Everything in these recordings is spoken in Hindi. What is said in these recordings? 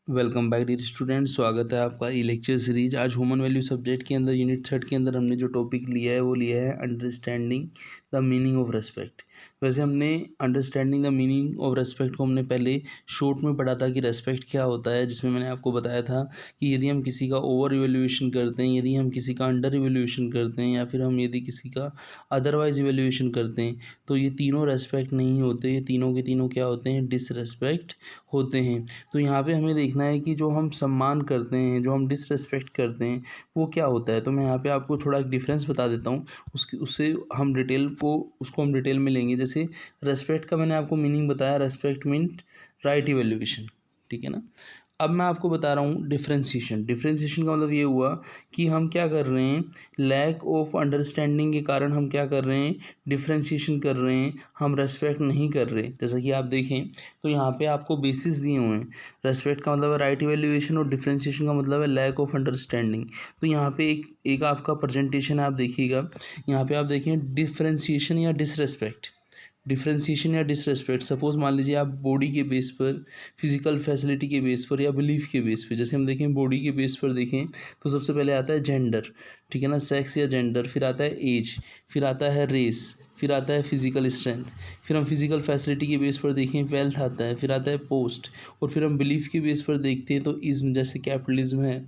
Welcome back dear student. स्वागत है आपका ई लेक्चर सीरीज। आज ह्यूमन वैल्यू सब्जेक्ट के अंदर यूनिट 3 के अंदर हमने जो टॉपिक लिया है वो लिया है understanding the meaning of respect. वैसे हमने understanding the meaning of respect को हमने पहले शॉर्ट में पढ़ा था कि रेस्पेक्ट क्या होता है, जिसमें मैंने आपको बताया था कि यदि हम किसी का ओवर इवेल्यूएशन करते हैं, यदि हम किसी का अंडर इवेल्यूएशन करते हैं, या फिर हम यदि किसी का अदरवाइज इवेल्यूएशन करते हैं, तो ये तीनों रेस्पेक्ट नहीं होते। ये तीनों के तीनों क्या होते हैं? डिसरेस्पेक्ट होते हैं। तो यहाँ पे हमें देखना है कि जो हम सम्मान करते हैं, जो हम डिसरेस्पेक्ट करते हैं, वो क्या होता है। तो मैं यहाँ पे आपको थोड़ा एक डिफरेंस बता देता हूँ, उससे हम उसको हम डिटेल में लेंगे। जैसे रेस्पेक्ट का मैंने आपको मीनिंग बताया, रेस्पेक्ट मीन राइट इवेल्युएशन, ठीक है ना। अब मैं आपको बता रहा हूँ डिफ्रेंशिएशन। डिफ्रेंशिएशन का मतलब ये हुआ कि हम क्या कर रहे हैं, लैक ऑफ अंडरस्टैंडिंग के कारण हम क्या कर रहे हैं, डिफ्रेंशिएशन कर रहे हैं, हम रेस्पेक्ट नहीं कर रहे। जैसा कि आप देखें तो यहाँ पे आपको बेसिस दिए हुए हैं। रेस्पेक्ट का मतलब है राइट इवेल्युएशन और डिफ्रेंशिएशन का मतलब है लैक ऑफ अंडरस्टैंडिंग। तो यहाँ पे एक आपका प्रेजेंटेशन है, आप देखिएगा। यहाँ पे आप देखें डिफ्रेंशिएशन या डिसरेस्पेक्ट। डिफ्रेंशिएशन या डिसरेस्पेक्ट, सपोज मान लीजिए आप बॉडी के बेस पर, फिजिकल फैसिलिटी के बेस पर, या बिलीफ के बेस पर। जैसे हम देखें बॉडी के बेस पर देखें तो सबसे पहले आता है जेंडर, ठीक है ना, सेक्स या जेंडर, फिर आता है एज, फिर आता है रेस, फिर आता है फिजिकल स्ट्रेंथ। फिर हम फिजिकल फैसिलिटी के बेस पर देखें वेल्थ आता है, फिर आता है पोस्ट, और फिर हम बिलीफ के बेस पर देखते हैं तो इज्म, जैसे कैपिटलिज्म है,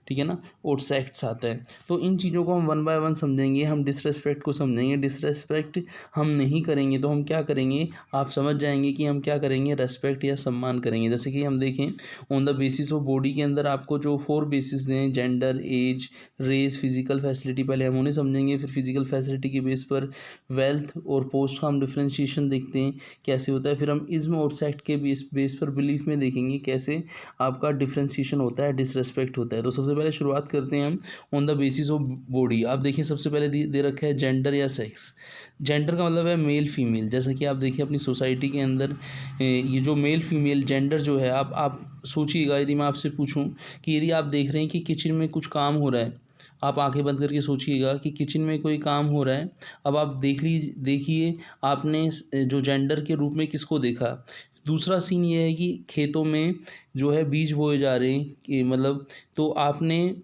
ठीक है ना, और सेक्ट्स आता है। तो इन चीज़ों को हम वन बाय वन समझेंगे। हम डिसरेस्पेक्ट को समझेंगे। डिसरेस्पेक्ट हम नहीं करेंगे तो हम क्या करेंगे, आप समझ जाएंगे कि हम क्या करेंगे, रेस्पेक्ट या सम्मान करेंगे। जैसे कि हम देखें on the basis of body के अंदर आपको जो 4 बेसिस दें, gender, age, race, physical facility, पहले हम उन्हें समझेंगे। फिर फिजिकल फैसिलिटी के बेस पर वेल्थ और पोस्ट का हम डिफ्रेंशिएशन देखते हैं कैसे होता है। फिर हम इज्म और सेक्ट के बेस पर बिलीफ में देखेंगे कैसे आपका डिफ्रेंशिएशन होता है, डिसरेस्पेक्ट होता है। तो सबसे पहले शुरुआत करते हैं हम on the basis of body. आप देखिए सबसे पहले दे रखा है जेंडर या सेक्स। जेंडर का मतलब है मेल फीमेल। जैसा कि आप देखिए अपनी सोसाइटी के अंदर ये जो मेल फीमेल जेंडर जो है, आप सोचिएगा, यदि मैं आपसे पूछूं कि यदि आप देख रहे हैं कि किचन में कुछ काम हो रहा है, आप आंखें बंद करके सोचिएगा कि किचन में कोई काम हो रहा है। अब आप देखिए आपने जो जेंडर के रूप में किसको देखा। दूसरा सीन ये है कि खेतों में जो है बीज बोए जा रहे हैं, कि मतलब, तो आपने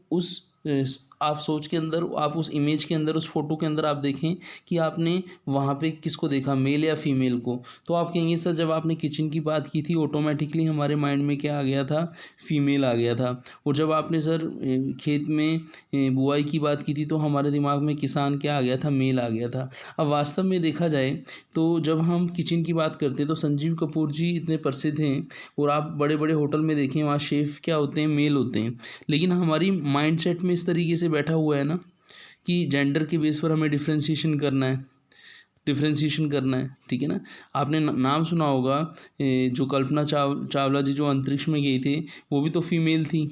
आप सोच के अंदर, आप उस इमेज के अंदर, उस फोटो के अंदर आप देखें कि आपने वहाँ पे किसको देखा, मेल या फीमेल को। तो आप कहेंगे सर जब आपने किचन की बात की थी ऑटोमेटिकली हमारे माइंड में क्या आ गया था, फीमेल आ गया था। और जब आपने सर खेत में बुआई की बात की थी तो हमारे दिमाग में किसान क्या आ गया था, मेल आ गया था। अब वास्तव में देखा जाए तो जब हम किचन की बात करते हैं तो संजीव कपूर जी इतने प्रसिद्ध हैं, और आप बड़े बड़े होटल में देखें वहाँ शेफ़ क्या होते हैं, मेल होते हैं। लेकिन हमारी माइंडसेट में इस तरीके से बैठा हुआ है ना कि जेंडर के बेस पर हमें डिफ्रेंशिएशन करना है, ठीक है ना। आपने नाम सुना होगा जो कल्पना चावला जी जो अंतरिक्ष में गई थी, वो भी तो फीमेल थी।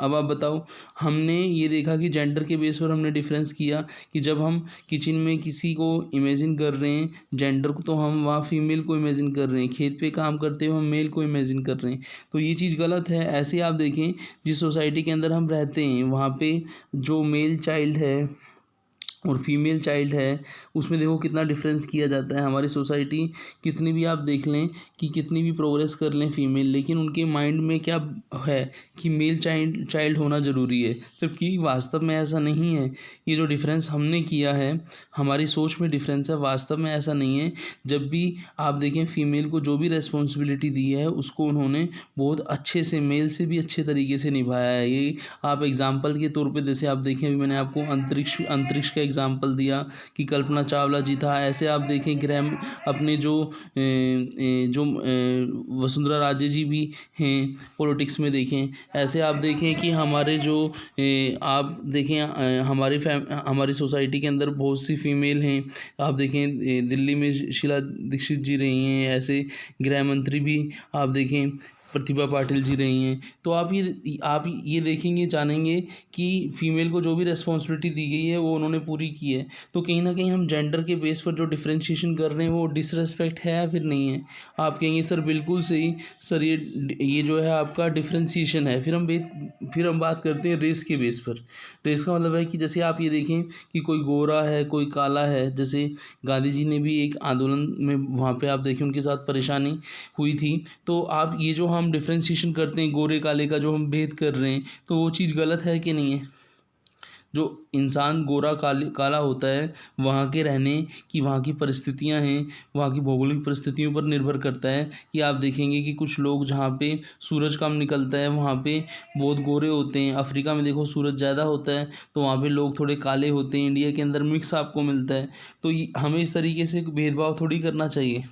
अब आप बताओ, हमने ये देखा कि जेंडर के बेस पर हमने डिफरेंस किया कि जब हम किचन में किसी को इमेजिन कर रहे हैं जेंडर को, तो हम वहाँ फीमेल को इमेजिन कर रहे हैं, खेत पे काम करते हुए हम मेल को इमेजिन कर रहे हैं। तो ये चीज़ गलत है। ऐसे आप देखें जिस सोसाइटी के अंदर हम रहते हैं वहाँ पे जो मेल चाइल्ड है और फीमेल चाइल्ड है, उसमें देखो कितना डिफरेंस किया जाता है। हमारी सोसाइटी कितनी भी आप देख लें कि कितनी भी प्रोग्रेस कर लें फीमेल, लेकिन उनके माइंड में क्या है कि मेल चाइल्ड होना ज़रूरी है, जबकि वास्तव में ऐसा नहीं है। ये जो डिफरेंस हमने किया है, हमारी सोच में डिफरेंस है, वास्तव में ऐसा नहीं है। जब भी आप देखें फीमेल को जो भी रेस्पॉन्सिबिलिटी दी है उसको उन्होंने बहुत अच्छे से, मेल से भी अच्छे तरीके से निभाया है। ये आप एग्जाम्पल के तौर पे, जैसे आप देखें अभी मैंने आपको अंतरिक्ष का एग्जाम्पल दिया कि कल्पना चावला जी था। ऐसे आप देखें ग्रैम अपने जो वसुंधरा राजे जी भी हैं पॉलिटिक्स में देखें। ऐसे आप देखें कि हमारे जो आप देखें हमारी सोसाइटी के अंदर बहुत सी फीमेल हैं। आप देखें दिल्ली में शीला दीक्षित जी रही हैं, ऐसे गृह मंत्री भी आप देखें प्रतिभा पाटिल जी रही हैं। तो आप ये देखेंगे, जानेंगे कि फीमेल को जो भी रिस्पॉन्सिबिलिटी दी गई है वो उन्होंने पूरी की है। तो कहीं ना कहीं हम जेंडर के बेस पर जो डिफ्रेंशिएशन कर रहे हैं वो डिसरेस्पेक्ट है या फिर नहीं है। आप कहेंगे सर बिल्कुल सही सर, ये जो है आपका डिफ्रेंशिएशन है। फिर हम बात करते हैं रेस के बेस पर। रेस का मतलब है कि जैसे आप ये देखें कि कोई गोरा है, कोई काला है। जैसे गांधी जी ने भी एक आंदोलन में वहाँ पे आप देखें उनके साथ परेशानी हुई थी। तो आप ये जो हम डिफ्रेंशिएशन करते हैं गोरे काले का, जो हम भेद कर रहे हैं, तो वो चीज़ गलत है कि नहीं है? जो इंसान गोरा काला होता है, वहाँ के रहने की वहाँ की परिस्थितियाँ हैं, वहाँ की भौगोलिक परिस्थितियों पर निर्भर करता है कि आप देखेंगे कि कुछ लोग जहाँ पे सूरज कम निकलता है वहाँ पे बहुत गोरे होते हैं। अफ्रीका में देखो सूरज ज़्यादा होता है तो वहाँ पे लोग थोड़े काले होते हैं। इंडिया के अंदर मिक्स आपको मिलता है। तो हमें इस तरीके से भेदभाव थोड़ी करना चाहिए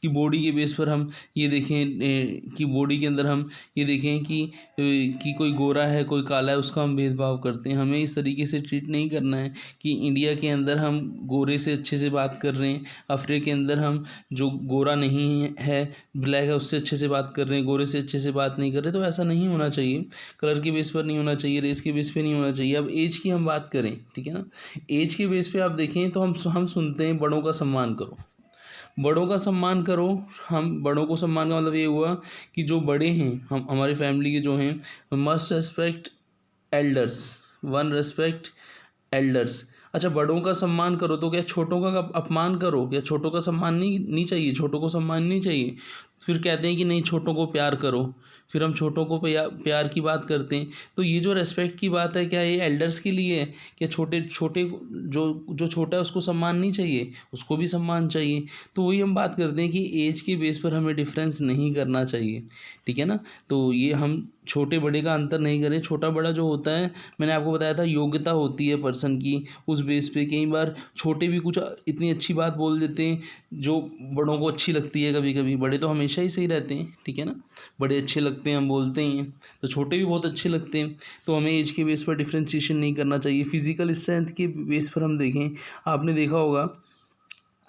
कि बॉडी के बेस पर हम ये देखें कि बॉडी के अंदर हम ये देखें कि कोई गोरा है कोई काला है, उसका हम भेदभाव करते हैं। हमें इस तरीके से ट्रीट नहीं करना है कि इंडिया के अंदर हम गोरे से अच्छे से बात कर रहे हैं, अफ्रीका के अंदर हम जो गोरा नहीं है ब्लैक है उससे अच्छे से बात कर रहे हैं, गोरे से अच्छे से बात नहीं कर रहे। तो ऐसा नहीं होना चाहिए, कलर के बेस पर नहीं होना चाहिए, रेस के बेस पे नहीं होना चाहिए। अब एज की हम बात करें, ठीक है ना, एज के बेस पे आप देखें तो हम सुनते हैं बड़ों का सम्मान करो, बड़ों का सम्मान करो। हम बड़ों को सम्मान का मतलब ये हुआ कि जो बड़े हैं, हम हमारी फैमिली के जो हैं, must respect elders, one respect elders. अच्छा, बड़ों का सम्मान करो तो क्या छोटों का अपमान करो? क्या छोटों का सम्मान नहीं चाहिए? छोटों को सम्मान नहीं चाहिए? फिर कहते हैं कि नहीं छोटों को प्यार करो, फिर हम छोटों को प्यार की बात करते हैं। तो ये जो रेस्पेक्ट की बात है, क्या ये एल्डर्स के लिए है? क्या छोटे छोटे जो छोटा है उसको सम्मान नहीं चाहिए? उसको भी सम्मान चाहिए। तो वही हम बात करते हैं कि एज के बेस पर हमें डिफरेंस नहीं करना चाहिए, ठीक है ना। तो ये हम छोटे बड़े का अंतर नहीं करें। छोटा बड़ा जो होता है, मैंने आपको बताया था योग्यता होती है पर्सन की, उस बेस पे कई बार छोटे भी कुछ इतनी अच्छी बात बोल देते हैं जो बड़ों को अच्छी लगती है। कभी कभी बड़े तो हमेशा ही सही रहते हैं, ठीक है ना, बड़े अच्छे लगते हैं, हम बोलते ही हैं, तो छोटे भी बहुत अच्छे लगते हैं। तो हमें एज के बेस पर डिफ्रेंशिएशन नहीं करना चाहिए। फिजिकल स्ट्रेंथ के बेस पर हम देखें, आपने देखा होगा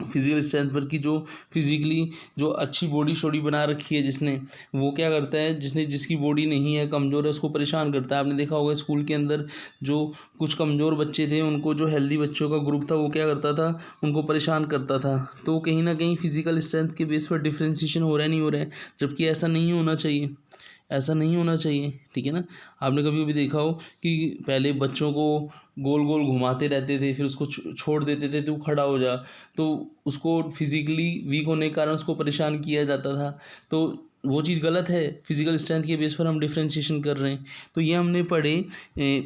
फिजिकल स्ट्रेंथ पर कि जो फिजिकली जो अच्छी बॉडी शॉडी बना रखी है जिसने, वो क्या करता है, जिसकी बॉडी नहीं है, कमज़ोर है, उसको परेशान करता है। आपने देखा होगा स्कूल के अंदर जो कुछ कमज़ोर बच्चे थे, उनको जो हेल्दी बच्चों का ग्रुप था वो क्या करता था, उनको परेशान करता था। तो कहीं ना कहीं फिजिकल स्ट्रेंथ के बेस पर डिफ्रेंशिएशन हो रहा है, नहीं हो रहा है, जबकि ऐसा नहीं होना चाहिए, ऐसा नहीं होना चाहिए, ठीक है ना। आपने कभी कभी देखा हो कि पहले बच्चों को गोल गोल घुमाते रहते थे, फिर उसको छोड़ देते थे तो खड़ा हो जा, तो उसको फिजिकली वीक होने के कारण उसको परेशान किया जाता था। तो वो चीज़ गलत है। फिजिकल स्ट्रेंथ के बेस पर हम डिफ्रेंशिएशन कर रहे हैं। तो ये हमने पढ़े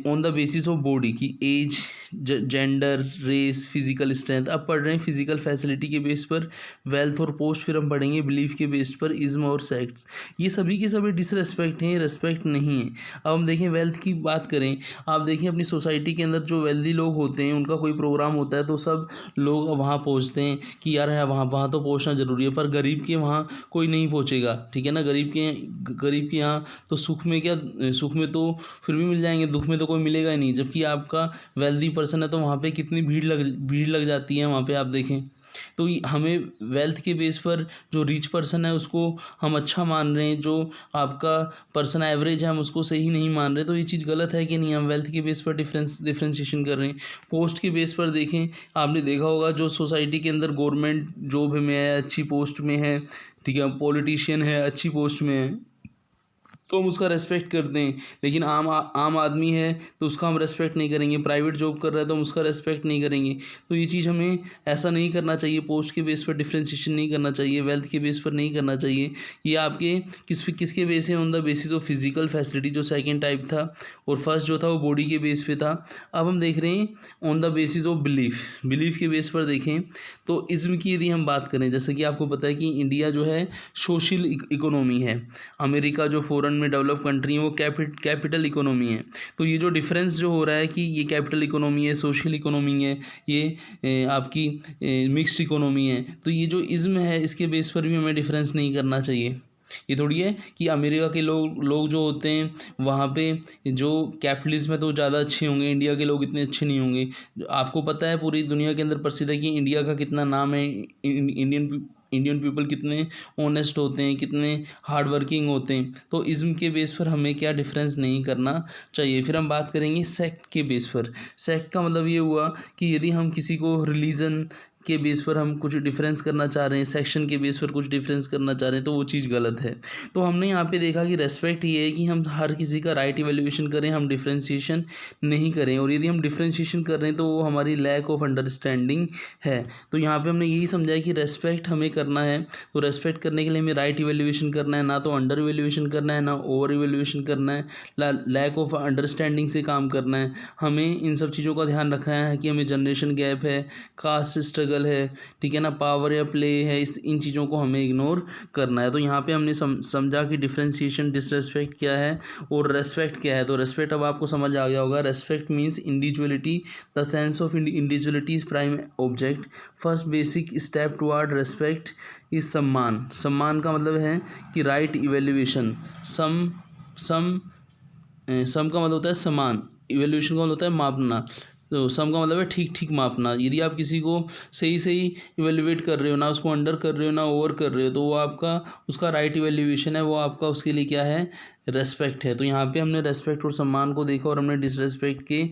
on the basis of body की age, gender, race, physical strength. अब पढ़ रहे हैं फिजिकल फैसिलिटी के बेस पर, वेल्थ और पोस्ट, फिर हम पढ़ेंगे बिलीफ के बेस पर इज्म और सेक्ट्स। ये सभी के सभी डिसरेस्पेक्ट हैं, रेस्पेक्ट नहीं है। अब हम देखें वेल्थ की बात करें, आप देखें अपनी सोसाइटी के अंदर जो वेल्दी लोग होते हैं उनका कोई प्रोग्राम होता है तो सब लोग वहाँ पहुँचते हैं कि यार है वहाँ तो पहुँचना ज़रूरी है, पर गरीब के वहाँ कोई नहीं पहुँचेगा, ठीक है ना। गरीब के यहाँ तो सुख में क्या, सुख में तो फिर भी मिल जाएंगे, दुख में तो कोई मिलेगा ही नहीं। जबकि आपका वेल्दी पर्सन है तो वहाँ पे कितनी भीड़ लग जाती है वहाँ पे, आप देखें। तो हमें वेल्थ के बेस पर जो रिच पर्सन है उसको हम अच्छा मान रहे हैं, जो आपका पर्सन एवरेज है हम उसको सही नहीं मान रहे। तो ये चीज़ गलत है कि नहीं, हम वेल्थ के बेस पर डिफ्रेंशिएशन कर रहे हैं। पोस्ट के बेस पर देखें, आपने देखा होगा जो सोसाइटी के अंदर गवर्नमेंट जॉब में है, अच्छी पोस्ट में है, ठीक है, पॉलिटिशियन है, अच्छी पोस्ट में है, तो हम उसका रेस्पेक्ट करते हैं। लेकिन आम आदमी है तो उसका हम रेस्पेक्ट नहीं करेंगे, प्राइवेट जॉब कर रहा है तो हम उसका रेस्पेक्ट नहीं करेंगे। तो ये चीज़ हमें ऐसा नहीं करना चाहिए। पोस्ट के बेस पर डिफ्रेंशिएशन नहीं करना चाहिए, वेल्थ के बेस पर नहीं करना चाहिए। ये आपके किसके बेस है, on the basis of physical facility जो सेकेंड टाइप था, और फर्स्ट जो था वो बॉडी के बेस पे था। अब हम देख रहे हैं on the basis of belief के बेस पर देखें तो इज्म की यदि हम बात करें, जैसे कि आपको पता है कि इंडिया जो है सोशल इकोनॉमी है, अमेरिका जो फॉरेन में डेवलप कंट्री है वो कैपिटल इकोनॉमी है। तो ये जो डिफरेंस जो हो रहा है कि ये कैपिटल इकोनॉमी है, सोशल इकोनॉमी है, ये आपकी मिक्स्ड इकोनॉमी है, तो ये जो इज्म है इसके बेस पर भी हमें डिफरेंस नहीं करना चाहिए। ये थोड़ी है कि अमेरिका के लोग जो होते हैं वहाँ पे जो कैपिटलिज्म है तो ज़्यादा अच्छे होंगे, इंडिया के लोग इतने अच्छे नहीं होंगे। आपको पता है पूरी दुनिया के अंदर प्रसिद्ध है कि इंडिया का कितना नाम है, इंडियन पीपल कितने ऑनेस्ट होते हैं, कितने हार्ड वर्किंग होते हैं। तो इज्म के बेस पर हमें क्या डिफरेंस नहीं करना चाहिए। फिर हम बात करेंगे सेक्ट के बेस पर। सेक्ट का मतलब ये हुआ कि यदि हम किसी को रिलीजन के बेस पर हम कुछ डिफरेंस करना चाह रहे हैं, सेक्शन के बेस पर कुछ डिफरेंस करना चाह रहे हैं, तो वो चीज़ गलत है। तो हमने यहाँ पे देखा कि रेस्पेक्ट ये है कि हम हर किसी का राइट इवैल्यूएशन करें, हम डिफरेंशिएशन नहीं करें, और यदि हम डिफरेंशिएशन कर रहे हैं तो वो हमारी लैक ऑफ अंडरस्टैंडिंग है। तो यहाँ पे हमने यही समझा है कि रेस्पेक्ट हमें करना है, तो रेस्पेक्ट करने के लिए हमें राइट इवैल्यूएशन करना है, ना तो अंडर इवैल्यूएशन करना है, ना ओवर इवैल्यूएशन करना है, लैक ऑफ अंडरस्टैंडिंग से काम करना है। हमें इन सब चीज़ों का ध्यान रखना है कि हमें जनरेशन गैप है, कास्ट स्ट्रगल है, ठीक है ना, पावर या प्ले है, इन चीज़ों को हमें इग्नोर करना है। तो यहाँ पे हमने समझा कि डिफरेंशिएशन, डिसरेस्पेक्ट क्या है और रेस्पेक्ट क्या है। तो रेस्पेक्ट अब आपको समझ आ गया होगा। Respect means individuality, the sense of individuality is prime object. First basic step toward respect is सम्मान। सम्मान का मतलब है कि राइट इवैल्यूएशन। सम का मतलब होता है समान, इवैल्यूएशन का मतलब होता है मापना। तो सम का मतलब है ठीक ठीक मापना। यदि आप किसी को सही सही इवैल्यूएट कर रहे हो, ना उसको अंडर कर रहे हो ना ओवर कर रहे हो, तो वो आपका उसका राइट इवैल्यूएशन है, वो आपका उसके लिए क्या है, रेस्पेक्ट है। तो यहाँ पे हमने रेस्पेक्ट और सम्मान को देखा और हमने डिसरेस्पेक्ट के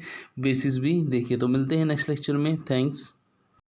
बेसिस भी देखे। तो मिलते हैं नेक्स्ट लेक्चर में। थैंक्स।